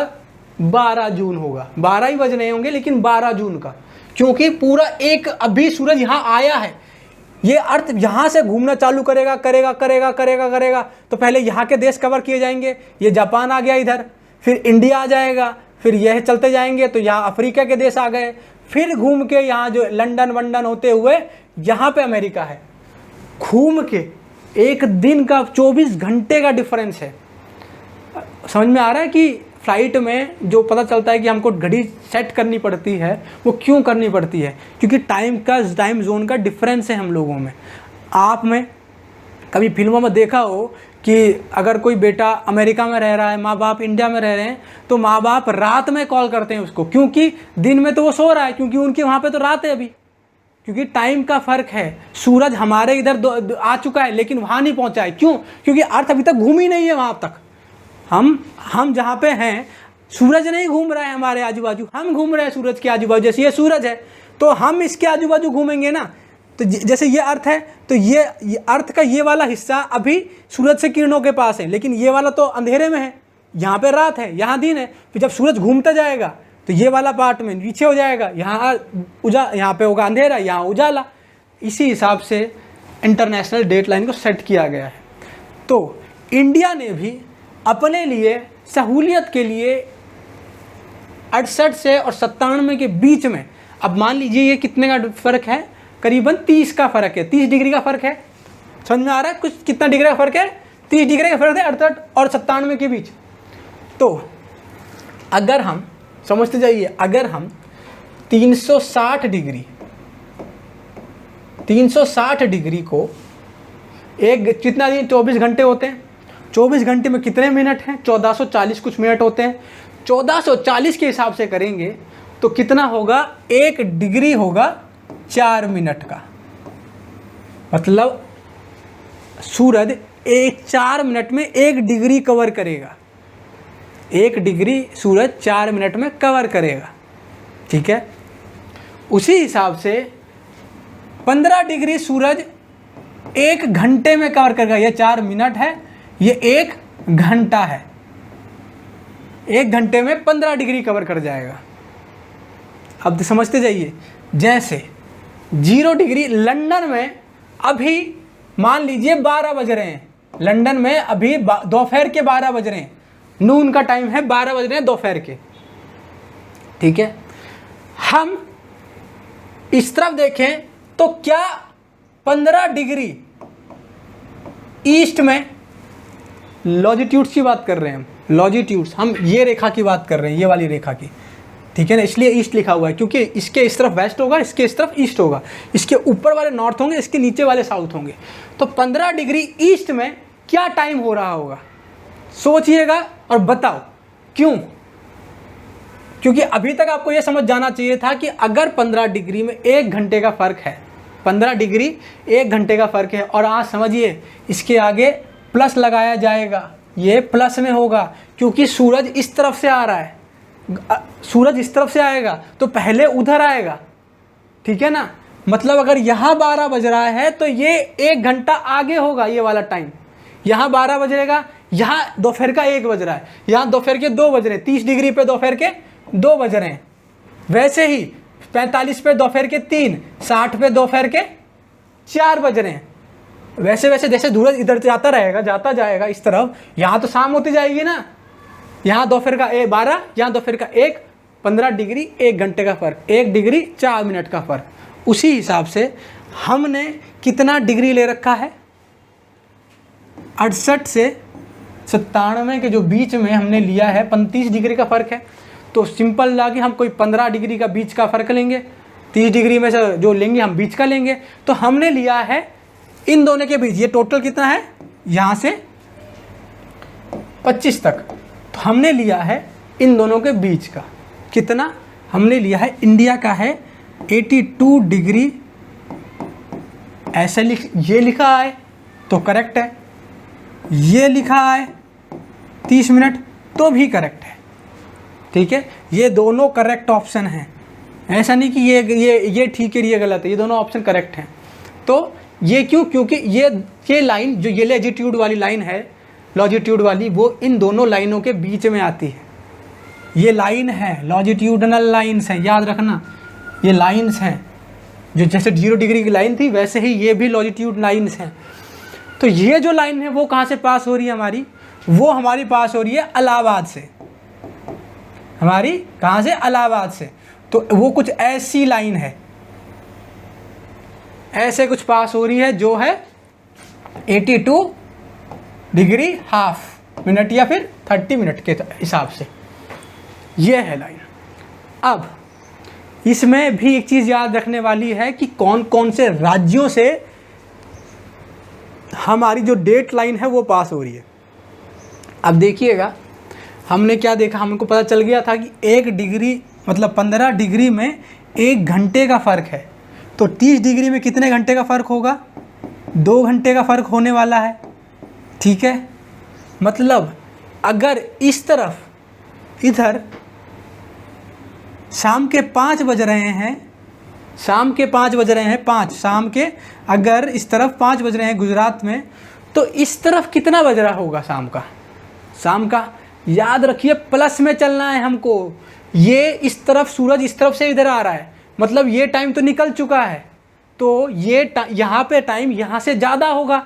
12 जून होगा। 12 ही बज रहे होंगे लेकिन 12 जून का, क्योंकि पूरा एक अभी सूरज यहाँ आया है, ये अर्थ यहाँ से घूमना चालू करेगा, तो पहले यहाँ के देश कवर किए जाएंगे। ये जापान आ गया इधर, फिर इंडिया आ जाएगा, फिर यह चलते जाएंगे तो यहाँ अफ्रीका के देश आ गए, फिर घूम के यहाँ जो लंदन वंडन होते हुए यहाँ पे अमेरिका है। घूम के एक दिन का 24 घंटे का डिफरेंस है। समझ में आ रहा है कि फ्लाइट में जो पता चलता है कि हमको घड़ी सेट करनी पड़ती है, वो क्यों करनी पड़ती है? क्योंकि टाइम जोन का डिफरेंस है हम लोगों में। आप में कभी फिल्मों में देखा हो कि अगर कोई बेटा अमेरिका में रह रहा है, माँ बाप इंडिया में रह रहे हैं, तो माँ बाप रात में कॉल करते हैं उसको, क्योंकि दिन में तो वो सो रहा है, क्योंकि उनके वहाँ पे तो रात है अभी, क्योंकि टाइम का फ़र्क है। सूरज हमारे इधर आ चुका है लेकिन वहाँ नहीं पहुँचा है। क्यों? क्योंकि अर्थ अभी तक घूम ही नहीं है वहाँ तक। हम जहाँ पे हैं, सूरज नहीं घूम रहा है हमारे आजू बाजू, हम घूम रहे हैं सूरज के आजू बाजू। जैसे ये सूरज है तो हम इसके आजू बाजू घूमेंगे ना। तो जैसे ये अर्थ है, तो ये अर्थ का ये वाला हिस्सा अभी सूरज से किरणों के पास है, लेकिन ये वाला तो अंधेरे में है, यहाँ पे रात है, यहाँ दिन है। फिर जब सूरज घूमता जाएगा तो ये वाला पार्ट में नीचे हो जाएगा, यहाँ पे होगा अंधेरा, यहाँ उजाला। इसी हिसाब से इंटरनेशनल डेट लाइन को सेट किया गया है। तो इंडिया ने भी अपने लिए सहूलियत के लिए 68 से और 97 के बीच में, अब मान लीजिए ये कितने का फ़र्क है? करीबन 30 का फ़र्क है, 30 डिग्री का फ़र्क है। समझ में आ रहा है कुछ कितना डिग्री का फ़र्क है? 30 डिग्री का फ़र्क है 68 और 97 के बीच। तो अगर हम समझते जाइए, अगर हम 360 डिग्री को एक कितना दिन, 24 घंटे होते हैं, 24 घंटे में कितने मिनट हैं? 1440 कुछ मिनट होते हैं। 1440 के हिसाब से करेंगे तो कितना होगा? 1 डिग्री होगा 4 मिनट का। मतलब सूरज 4 मिनट में 1 डिग्री कवर करेगा। 1 डिग्री सूरज 4 मिनट में कवर करेगा, ठीक है। उसी हिसाब से 15 डिग्री सूरज 1 घंटे में कवर करेगा। ये 4 मिनट है, ये 1 घंटा है। 1 घंटे में 15 डिग्री कवर कर जाएगा। अब समझते जाइए, जैसे 0 डिग्री लंदन में अभी मान लीजिए 12 बज रहे हैं, लंदन में अभी दोपहर के 12 बज रहे हैं, नून का टाइम है, 12 बज रहे हैं दोपहर के, ठीक है। हम इस तरफ देखें तो क्या 15 डिग्री ईस्ट में, लॉजिट्यूड्स की बात कर रहे हैं हम, लॉजिट्यूड्स, हम ये रेखा की बात कर रहे हैं, ये वाली रेखा की, ठीक है ना। इसलिए ईस्ट लिखा हुआ है क्योंकि इसके इस तरफ वेस्ट होगा, इसके इस तरफ ईस्ट होगा, इसके ऊपर वाले नॉर्थ होंगे, इसके नीचे वाले साउथ होंगे। तो 15 डिग्री ईस्ट में क्या टाइम हो रहा होगा? सोचिएगा और बताओ क्यों? क्योंकि अभी तक आपको यह समझ जाना चाहिए था कि अगर 15 डिग्री में 1 घंटे का फ़र्क है, 15 डिग्री 1 घंटे का फ़र्क है, और आज समझिए इसके आगे प्लस लगाया जाएगा, ये प्लस में होगा क्योंकि सूरज इस तरफ से आ रहा है, सूरज इस तरफ से आएगा तो पहले उधर आएगा, ठीक है ना। मतलब अगर यहाँ 12 बज रहा है तो ये 1 घंटा आगे होगा ये वाला टाइम। यहाँ 12 बजेगा, यहाँ दोपहर का 1 बज रहा है, यहाँ दोपहर के 2 बज रहे हैं, 30 डिग्री पे दोपहर के 2 बज रहे हैं। वैसे ही 45 पे दोपहर के 3, 60 पे दोपहर के 4 बज रहे हैं। वैसे वैसे जैसे सूरज इधर जाता रहेगा, जाता जाएगा इस तरफ, यहाँ तो शाम होती जाएगी ना। यहाँ दोपहर का 12, यहाँ दोपहर का 1, 15 डिग्री 1 घंटे का फ़र्क, 1 डिग्री 4 मिनट का फ़र्क। उसी हिसाब से हमने कितना डिग्री ले रखा है, 68 से 97 के जो बीच में हमने लिया है 35 डिग्री का फ़र्क है। तो सिंपल ला कि हम कोई 15 डिग्री का बीच का फ़र्क लेंगे, 30 डिग्री में से जो लेंगे हम बीच का लेंगे। तो हमने लिया है इन दोनों के बीच, ये टोटल कितना है, यहाँ से 25 तक, तो हमने लिया है इन दोनों के बीच का कितना, हमने लिया है इंडिया का है 82 डिग्री। ऐसे ये लिखा है तो करेक्ट है, ये लिखा है 30 मिनट तो भी करेक्ट है, ठीक है। ये दोनों करेक्ट ऑप्शन हैं, ऐसा नहीं कि ये ठीक है ये गलत है, ये दोनों ऑप्शन करेक्ट हैं। तो ये क्यों, क्योंकि ये लाइन जो ये लॉजिट्यूड वाली लाइन है, लॉजिट्यूड वाली, वो इन दोनों लाइनों के बीच में आती है। ये लाइन है, लॉजिट्यूडनल लाइन्स हैं, याद रखना ये लाइन्स हैं। जो जैसे 0 डिग्री की लाइन थी वैसे ही ये भी लॉजिट्यूड लाइन्स हैं। तो ये जो लाइन है वो कहाँ से पास हो रही है हमारी, वो हमारी पास हो रही है इलाहाबाद से, हमारी कहाँ से, इलाहाबाद से। तो वो कुछ ऐसी लाइन है, ऐसे कुछ पास हो रही है जो है 82 डिग्री हाफ मिनट या फिर 30 मिनट के हिसाब से, ये है लाइन। अब इसमें भी एक चीज़ याद रखने वाली है कि कौन कौन से राज्यों से हमारी जो डेट लाइन है वो पास हो रही है। अब देखिएगा हमने क्या देखा, हमको पता चल गया था कि 1 डिग्री मतलब 15 डिग्री में 1 घंटे का फ़र्क है। तो 30 डिग्री में कितने घंटे का फ़र्क होगा, 2 घंटे का फ़र्क होने वाला है, ठीक है। मतलब अगर इस तरफ इधर शाम के 5 बज रहे हैं, शाम के 5 बज रहे हैं, 5 शाम के, अगर इस तरफ 5 बज रहे हैं गुजरात में, तो इस तरफ कितना बज रहा होगा शाम का, शाम का याद रखिए प्लस में चलना है हमको। ये इस तरफ सूरज इस तरफ से इधर आ रहा है, मतलब ये टाइम तो निकल चुका है, तो ये यहाँ पे टाइम यहाँ से ज़्यादा होगा।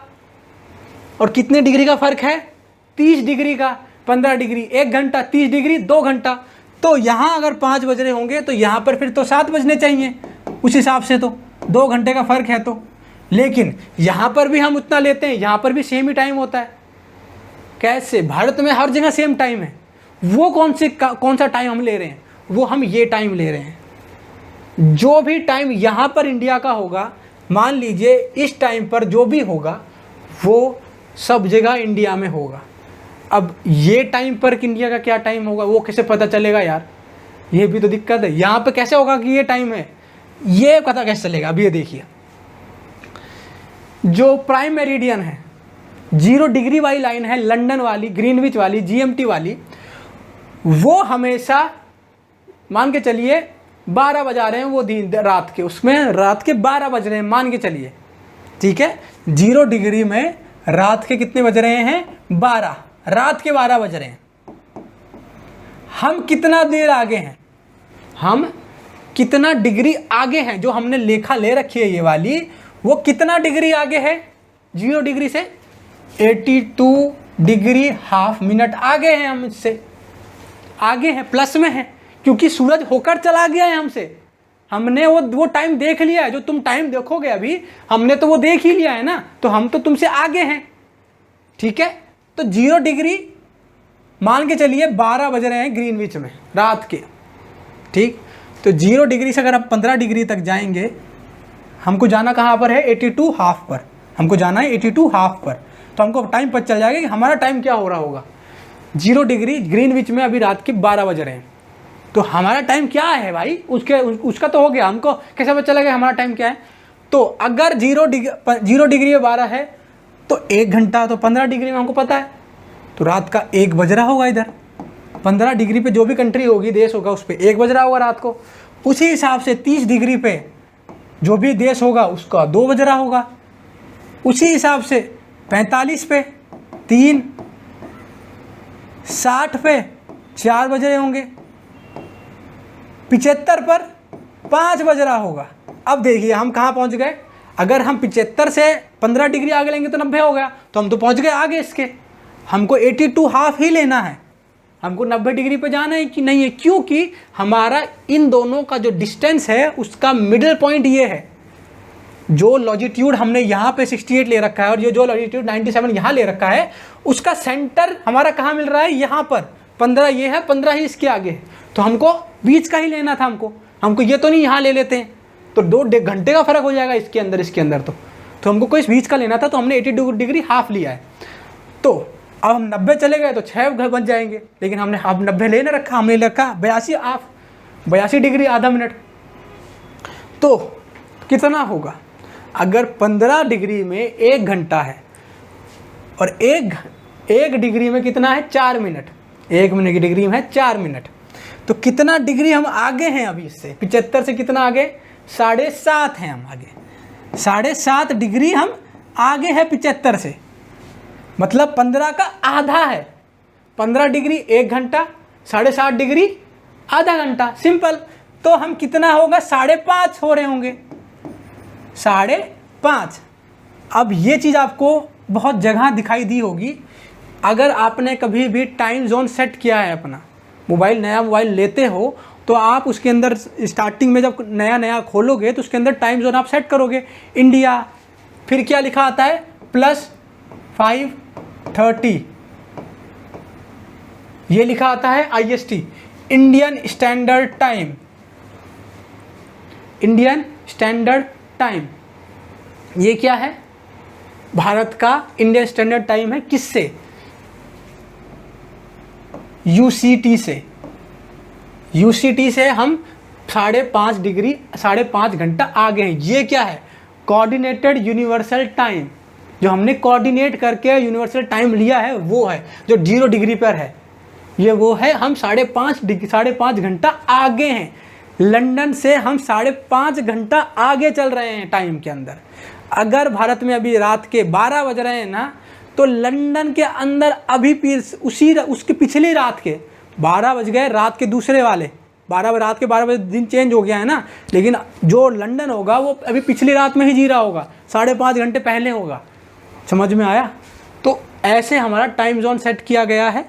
और कितने डिग्री का फ़र्क है, 30 डिग्री का, 15 डिग्री 1 घंटा, 30 डिग्री 2 घंटा। तो यहाँ अगर 5 बज रहे होंगे तो यहाँ पर फिर तो 7 बजने चाहिए उस हिसाब से, तो 2 घंटे का फ़र्क है। तो लेकिन यहाँ पर भी हम उतना लेते हैं, यहाँ पर भी सेम ही टाइम होता है। कैसे, भारत में हर जगह सेम टाइम है। वो कौन सा टाइम हम ले रहे हैं, वो हम ये टाइम ले रहे हैं। जो भी टाइम यहाँ पर इंडिया का होगा, मान लीजिए इस टाइम पर जो भी होगा वो सब जगह इंडिया में होगा। अब ये टाइम पर इंडिया का क्या टाइम होगा वो कैसे पता चलेगा यार, ये भी तो दिक्कत है। यहाँ पे कैसे होगा कि ये टाइम है, ये पता कैसे चलेगा। अब ये देखिए, जो प्राइम मेरिडियन है, 0 डिग्री वाली लाइन है, लंदन वाली, ग्रीनविच वाली, GMT वाली, वो हमेशा मान के चलिए 12 बजा रहे हैं वो दिन रात के, उसमें रात के 12 बज रहे हैं मान के चलिए, ठीक है। 0 डिग्री में रात के कितने बज रहे हैं, 12, रात के 12 बज रहे हैं। हम कितना देर आगे हैं, हम कितना डिग्री आगे हैं, जो हमने लेखा ले रखी है ये वाली, वो कितना डिग्री आगे है 0 डिग्री से, 82 डिग्री हाफ मिनट आगे हैं हम इससे, आगे हैं, प्लस में है, क्योंकि सूरज होकर चला गया है हमसे। हमने वो टाइम देख लिया है, जो तुम टाइम देखोगे अभी, हमने तो वो देख ही लिया है ना, तो हम तो तुमसे आगे हैं, ठीक है। तो 0 डिग्री मान के चलिए 12 बज रहे हैं ग्रीनविच में रात के, ठीक। तो 0 डिग्री से अगर आप 15 डिग्री तक जाएंगे, हमको जाना कहाँ पर है, 82 हाफ पर, हमको जाना है 82 हाफ पर। तो हमको टाइम पता चल जाएगा कि हमारा टाइम क्या हो रहा होगा। 0 डिग्री ग्रीनविच में अभी रात के 12 बज रहे हैं, तो हमारा टाइम क्या है भाई, उसका तो हो गया, हमको कैसे पता चलेगा हमारा टाइम क्या है। तो अगर 0 डिग्री में 12 है तो 1 घंटा तो 15 डिग्री में हमको पता है, तो रात का 1 बज रहा होगा इधर, 15 डिग्री पे जो भी कंट्री होगी, देश होगा, उस पर 1 बज रहा होगा रात को। उसी हिसाब से 30 डिग्री पे जो भी देश होगा उसका 2 बज रहा होगा। उसी हिसाब से 45 पे 3, 60 पे 4 बज रहे होंगे, 75 पर 5 बज रहा होगा। अब देखिए हम कहाँ पहुँच गए। अगर हम 75 से 15 डिग्री आगे लेंगे तो 90 हो गया, तो हम तो पहुँच गए आगे इसके। हमको 82 हाफ ही लेना है, हमको 90 डिग्री पे जाना है कि नहीं है, क्योंकि हमारा इन दोनों का जो डिस्टेंस है उसका मिडिल पॉइंट ये है। जो लॉजिट्यूड हमने यहाँ पे 68 ले रखा है और ये जो लॉजिट्यूड 97 यहाँ ले रखा है, उसका सेंटर हमारा कहाँ मिल रहा है, यहाँ पर 15 ये है, 15 ही इसके आगे है। तो हमको बीच का ही लेना था, हमको ये तो नहीं यहाँ ले लेते हैं तो 2 घंटे का फर्क हो जाएगा इसके अंदर तो हमको कोई बीच का लेना था, तो हमने 82 डिग्री हाफ लिया है। तो अब हम 90 चले गए तो 6 बन जाएंगे, लेकिन हमने अब 90 ले रखा, हमने ले रखा 82 हाफ, 82 डिग्री आधा मिनट। तो कितना होगा, अगर 15 डिग्री में 1 घंटा है और 1 डिग्री में कितना है, 4 मिनट, 1 मिनट की डिग्री में है 4 मिनट, तो कितना डिग्री हम आगे हैं अभी इससे, 75 से कितना आगे, 7.5 हैं हम आगे, 7.5 डिग्री हम आगे हैं 75 से, मतलब 15 का आधा है। 15 डिग्री 1 घंटा, 7.5 डिग्री आधा घंटा, सिंपल। तो हम कितना होगा, 5.5 हो रहे होंगे, 5.5। अब ये चीज़ आपको बहुत जगह दिखाई दी होगी। अगर आपने कभी भी टाइम जोन सेट किया है अपना, नया मोबाइल लेते हो तो आप उसके अंदर स्टार्टिंग में जब नया खोलोगे तो उसके अंदर टाइम जोन आप सेट करोगे, इंडिया, फिर क्या लिखा आता है, +5:30 ये लिखा आता है IST, Indian standard time, Indian standard time. ये क्या है, भारत का इंडियन स्टैंडर्ड टाइम है, किससे, UCT से। UCT से हम 5.5 डिग्री 5.5 घंटा आगे हैं। ये क्या है, कोऑर्डिनेटेड यूनिवर्सल टाइम, जो हमने कोऑर्डिनेट करके यूनिवर्सल टाइम लिया है वो है, जो 0 डिग्री पर है, ये वो है। हम 5.5 घंटा आगे हैं, लंदन से हम 5.5 घंटा आगे चल रहे हैं टाइम के अंदर। अगर भारत में अभी रात के 12 बज रहे हैं ना, तो लंदन के अंदर अभी उसके पिछली रात के 12 बज गए, रात के दूसरे वाले रात के 12 बजे दिन चेंज हो गया है ना, लेकिन जो लंदन होगा वो अभी पिछली रात में ही जी रहा होगा, 5.5 घंटे पहले होगा। समझ में आया। तो ऐसे हमारा टाइम जोन सेट किया गया है,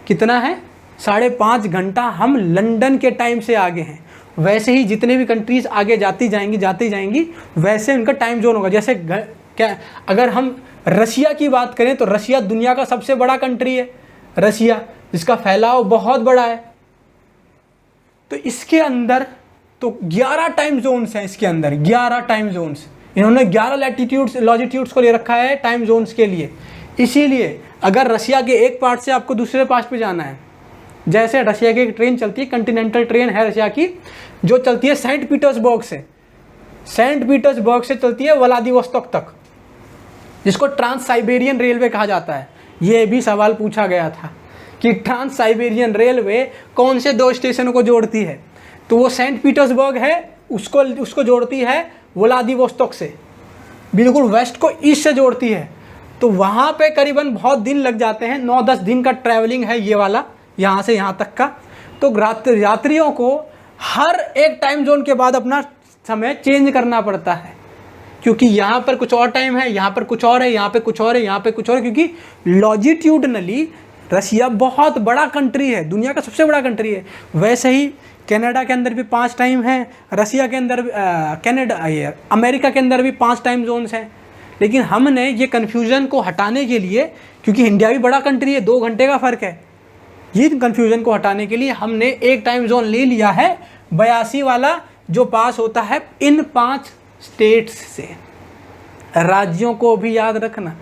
कितना है, 5.5 घंटा हम लंदन के टाइम से आगे हैं। वैसे ही जितने भी कंट्रीज़ आगे जाती जाएंगी वैसे उनका टाइम जोन होगा। जैसे क्या, अगर हम रशिया की बात करें तो रशिया दुनिया का सबसे बड़ा कंट्री है, रशिया, जिसका फैलाव बहुत बड़ा है। तो इसके अंदर तो 11 टाइम जोन्स हैं, इसके अंदर 11 टाइम जोन्स, इन्होंने 11 लॉजिट्यूड्स को ले रखा है टाइम जोन्स के लिए। इसीलिए अगर रशिया के एक पार्ट से आपको दूसरे पार्ट पे जाना है, जैसे रशिया की एक ट्रेन चलती है, कंटिनेंटल ट्रेन है रशिया की, जो चलती है सेंट पीटर्सबर्ग से चलती है व्लादिवोस्तोक तक, जिसको ट्रांस साइबेरियन रेलवे कहा जाता है। ये भी सवाल पूछा गया था कि ट्रांस साइबेरियन रेलवे कौन से 2 स्टेशनों को जोड़ती है, तो वो सेंट पीटर्सबर्ग है, उसको जोड़ती है व्लादिवोस्तोक से, बिल्कुल वेस्ट को ईस्ट से जोड़ती है। तो वहाँ पे करीबन बहुत दिन लग जाते हैं, 9-10 दिन का ट्रैवलिंग है ये वाला, यहाँ से यहाँ तक का। तो यात्रियों को हर एक टाइम जोन के बाद अपना समय चेंज करना पड़ता है, क्योंकि यहाँ पर कुछ और टाइम है, यहाँ पर कुछ और है, यहाँ पे कुछ और है, यहाँ पे कुछ और है, क्योंकि लॉजिट्यूडनली रशिया बहुत बड़ा कंट्री है, दुनिया का सबसे बड़ा कंट्री है। वैसे ही कनाडा के अंदर भी 5 टाइम है, रशिया के अंदर अमेरिका के अंदर भी 5 टाइम जोन्स हैं। लेकिन हमने ये कन्फ्यूज़न को हटाने के लिए, क्योंकि इंडिया भी बड़ा कंट्री है, 2 घंटे का फ़र्क है, ये कन्फ्यूज़न को हटाने के लिए हमने एक टाइम जोन ले लिया है 82 वाला, जो पास होता है इन 5 स्टेट्स से। राज्यों को भी याद रखना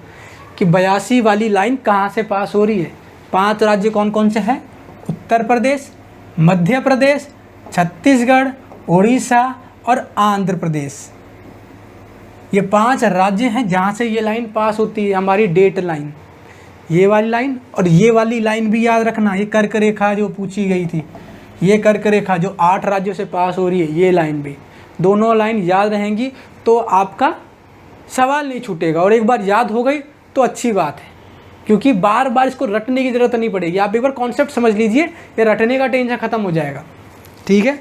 कि 82 वाली लाइन कहाँ से पास हो रही है। 5 राज्य कौन कौन से हैं, उत्तर प्रदेश, मध्य प्रदेश, छत्तीसगढ़, उड़ीसा और आंध्र प्रदेश। ये 5 राज्य हैं जहाँ से ये लाइन पास होती है, हमारी डेट लाइन। ये वाली लाइन और ये वाली लाइन भी याद रखना, ये कर्क रेखा जो पूछी गई थी, ये कर्क रेखा जो 8 राज्यों से पास हो रही है, ये लाइन भी, दोनों लाइन याद रहेंगी तो आपका सवाल नहीं छूटेगा। और एक बार याद हो गई तो अच्छी बात है, क्योंकि बार बार इसको रटने की ज़रूरत नहीं पड़ेगी। आप एक बार कॉन्सेप्ट समझ लीजिए, ये रटने का टेंशन ख़त्म हो जाएगा। ठीक है।